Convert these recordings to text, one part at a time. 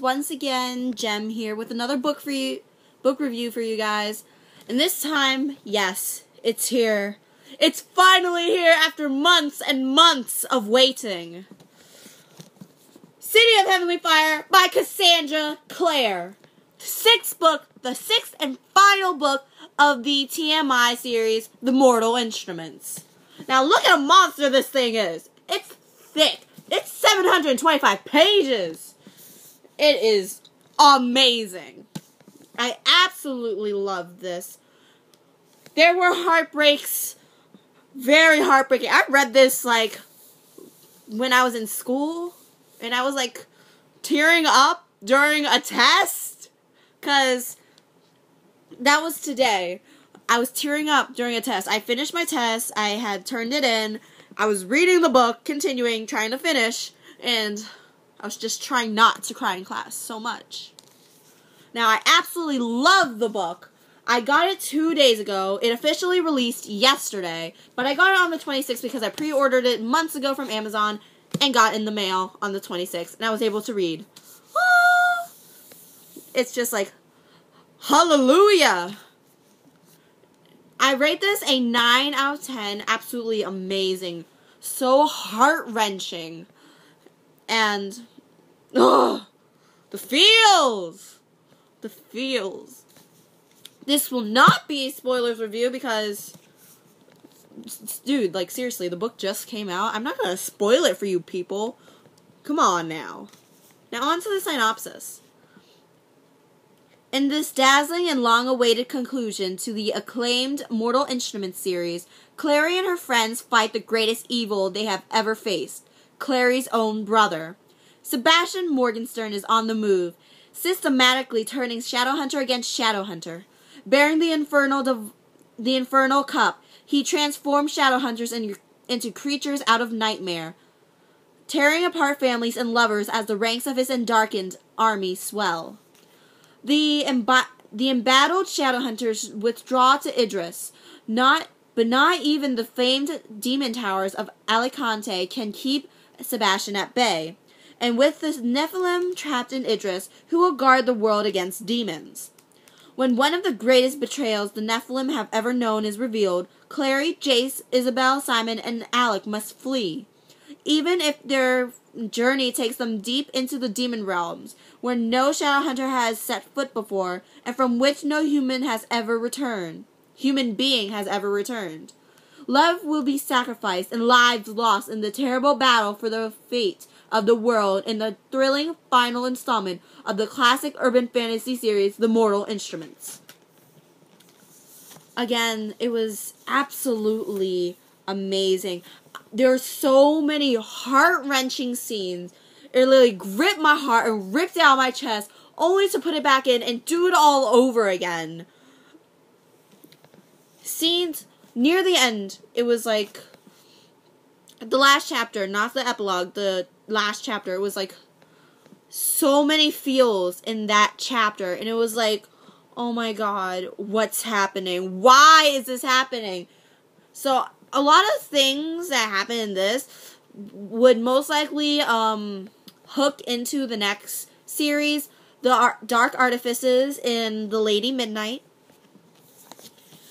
Once again, Jem here with another book review for you guys. And this time, yes, it's here. It's finally here after months and months of waiting. City of Heavenly Fire by Cassandra Clare. The sixth and final book of the TMI series, The Mortal Instruments. Now look at a monster this thing is. It's thick. It's 725 pages. It is amazing. I absolutely love this. There were heartbreaks. Very heartbreaking. I read this, when I was in school. And I was, tearing up during a test. Because that was today. I was tearing up during a test. I finished my test. I had turned it in. I was reading the book, continuing, trying to finish. And I was just trying not to cry in class so much. Now, I absolutely love the book. I got it 2 days ago. It officially released yesterday. But I got it on the 26th because I pre-ordered it months ago from Amazon and got it in the mail on the 26th. And I was able to read. Ah! It's just hallelujah! I rate this a 9 out of 10. Absolutely amazing. So heart-wrenching. And the feels. The feels. This will not be a spoilers review because, dude, seriously, the book just came out. I'm not going to spoil it for you people. Come on now. Now on to the synopsis. In this dazzling and long-awaited conclusion to the acclaimed Mortal Instruments series, Clare and her friends fight the greatest evil they have ever faced, Clary's own brother. Sebastian Morgenstern is on the move, systematically turning Shadowhunter against Shadowhunter. Bearing the infernal cup, he transforms Shadowhunters into creatures out of nightmare, tearing apart families and lovers as the ranks of his endarkened army swell. The embattled Shadowhunters withdraw to Idris, but not even the famed demon towers of Alicante can keep Sebastian at bay. And with the Nephilim trapped in Idris, who will guard the world against demons? When one of the greatest betrayals the Nephilim have ever known is revealed, Clary, Jace, Isabel, Simon, and Alec must flee. Even if their journey takes them deep into the demon realms, where no Shadowhunter has set foot before, and from which no human being has ever returned. Love will be sacrificed and lives lost in the terrible battle for the fate of the world in the thrilling final installment of the classic urban fantasy series, The Mortal Instruments. Again, it was absolutely amazing. There are so many heart-wrenching scenes. It literally gripped my heart and ripped it out of my chest, only to put it back in and do it all over again. Scenes near the end, it was the last chapter, not the epilogue, the last chapter. It was so many feels in that chapter, and it was oh my god, what's happening? Why is this happening? So a lot of things that happen in this would most likely hook into the next series, the Dark Artifices in the Lady Midnight.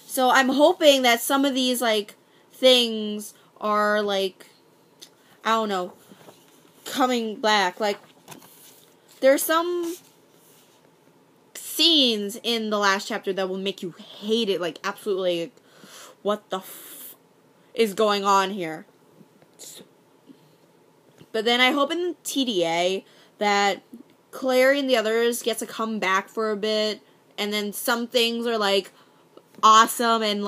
So I'm hoping that some of these things are I don't know, coming back. There's some scenes in the last chapter that will make you hate it, absolutely, what the is going on here. But then I hope in TDA that Claire and the others get to come back for a bit, and then some things are awesome and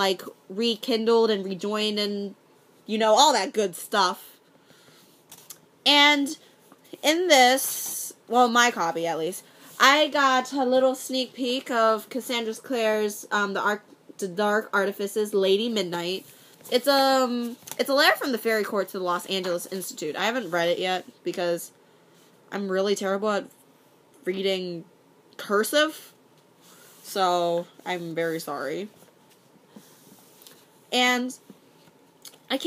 rekindled and rejoined and all that good stuff. And in this, well, my copy at least, I got a little sneak peek of Cassandra Clare's the Dark Artifices, Lady Midnight. It's a letter from the Fairy Court to the Los Angeles Institute. I haven't read it yet because I'm really terrible at reading cursive, so I'm very sorry. And I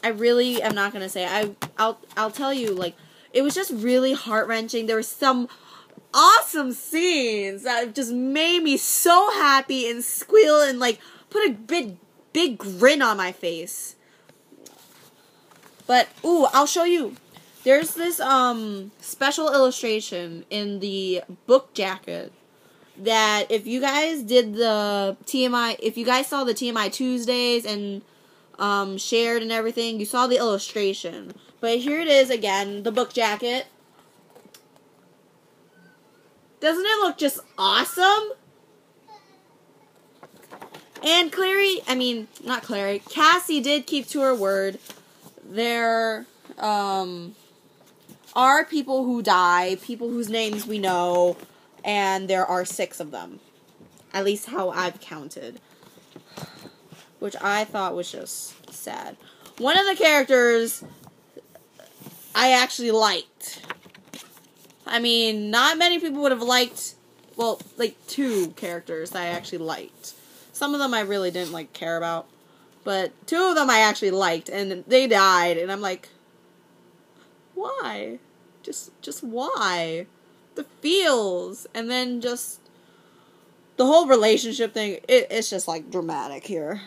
really am not gonna say. I'll tell you, like, it was just really heart-wrenching. There was some awesome scenes that just made me so happy and squeal and like put a big grin on my face. But I'll show you. There's this special illustration in the book jacket that if you guys did the TMI, if you guys saw the TMI Tuesdays and shared and everything, you saw the illustration. But here it is again, the book jacket. Doesn't it look just awesome? And Cassie did keep to her word. There are people who die, people whose names we know, and there are 6 of them. At least how I've counted. Which I thought was just sad. One of the characters I actually liked. I mean, not many people would have liked, well, like 2 characters that I actually liked. Some of them I really didn't care about. But 2 of them I actually liked, and they died, and I'm like, why? Just why? The feels, and then just the whole relationship thing, it's just dramatic here.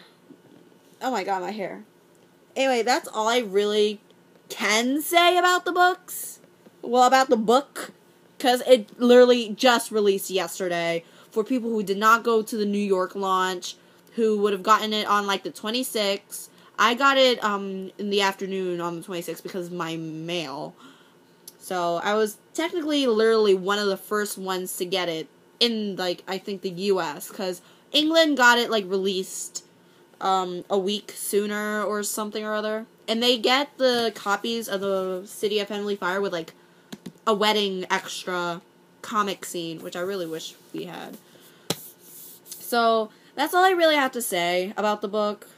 Oh my god, my hair. Anyway, that's all I really can say about the books. Well, about the book, because it literally just released yesterday for people who did not go to the New York launch, who would have gotten it on the 26th. I got it in the afternoon on the 26th because of my mail. So I was technically literally one of the first ones to get it in I think the US, because England got it released a week sooner or something or other. And they get the copies of the City of Heavenly Fire with a wedding extra comic scene, which I really wish we had. So that's all I really have to say about the book.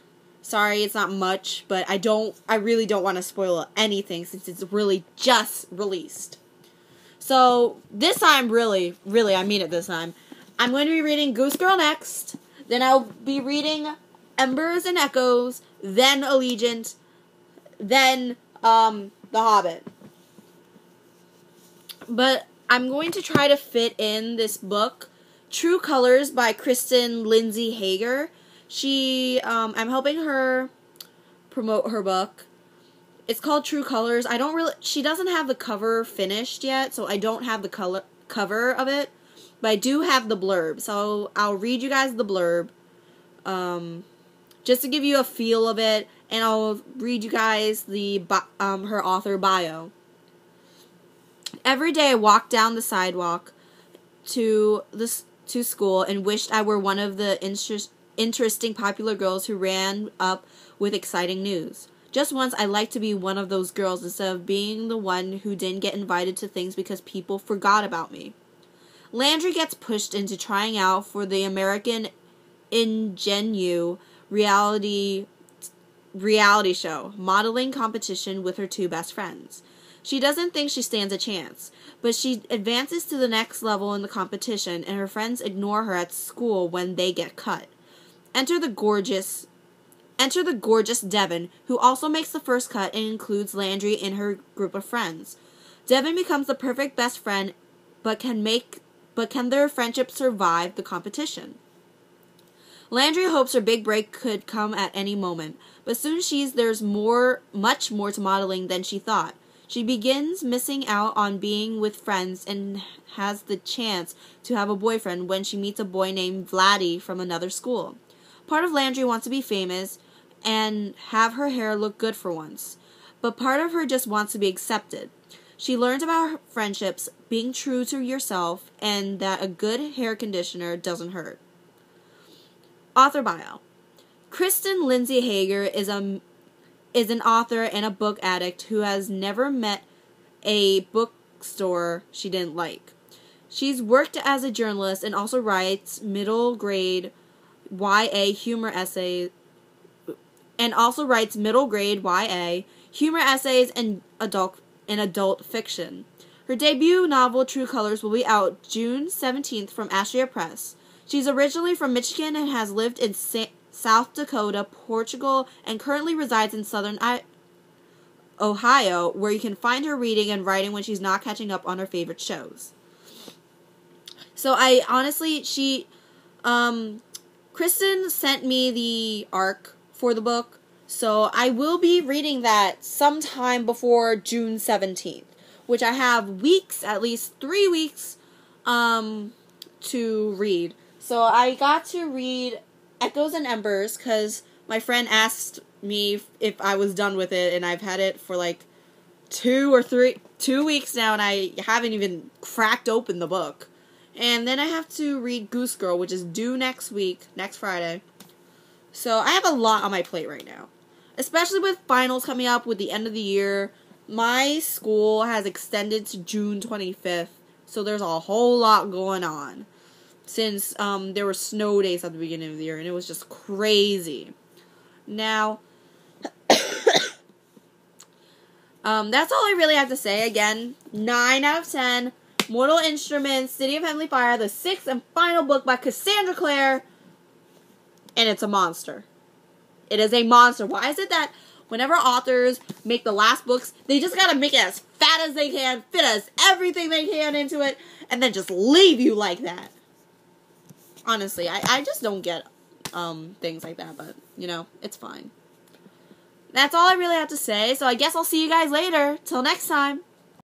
Sorry, it's not much, but I really don't want to spoil anything since it's really just released. So this time, really, I mean it this time, I'm going to be reading Goose Girl next, then I'll be reading Embers and Echoes, then Allegiant, then The Hobbit. But I'm going to try to fit in this book, True Colors by Kristen Lindsay Hager. I'm helping her promote her book. It's called True Colors. She doesn't have the cover finished yet, so I don't have the cover of it, but I do have the blurb. So I'll read you guys the blurb, just to give you a feel of it, and I'll read you guys her author bio. Every day I walked down the sidewalk to school and wished I were one of the interesting popular girls who ran up with exciting news. Just once I'd like to be one of those girls instead of being the one who didn't get invited to things because people forgot about me. Landry gets pushed into trying out for the American Ingenue reality show modeling competition with her 2 best friends. She doesn't think she stands a chance, but she advances to the next level in the competition, and her friends ignore her at school when they get cut. Enter the gorgeous Devon, who also makes the first cut and includes Landry in her group of friends. Devon becomes the perfect best friend, but can their friendship survive the competition? Landry hopes her big break could come at any moment, but soon sees there's much more to modeling than she thought. She begins missing out on being with friends and has the chance to have a boyfriend when she meets a boy named Vladdy from another school. Part of Landry wants to be famous and have her hair look good for once, but part of her just wants to be accepted. She learns about friendships, being true to yourself, and that a good hair conditioner doesn't hurt. Author bio. Kristen Lindsay Hager is an author and a book addict who has never met a bookstore she didn't like. She's worked as a journalist and also writes middle grade YA humor essays and adult fiction. Her debut novel True Colors will be out June 17th from Astria Press. She's originally from Michigan and has lived in South Dakota, Portugal, and currently resides in southern Ohio, where you can find her reading and writing when she's not catching up on her favorite shows. So I honestly, Kristen sent me the arc for the book, so I will be reading that sometime before June 17th, which I have weeks, at least 3 weeks, to read. So I got to read Echoes and Embers, because my friend asked me if I was done with it, and I've had it for like 2 weeks now, and I haven't even cracked open the book. And then I have to read Goose Girl, which is due next Friday. So I have a lot on my plate right now. Especially with finals coming up with the end of the year. My school has extended to June 25th. So there's a whole lot going on. Since there were snow days at the beginning of the year. And it was just crazy. Now, that's all I really have to say. Again, 9 out of 10. Mortal Instruments, City of Heavenly Fire, the 6th and final book by Cassandra Clare. And it's a monster. It is a monster. Why is it that whenever authors make the last books, they just gotta make it as fat as they can, fit as everything they can into it, and then just leave you like that? Honestly, I just don't get things like that, but, you know, it's fine. That's all I really have to say, so I guess I'll see you guys later. Till next time.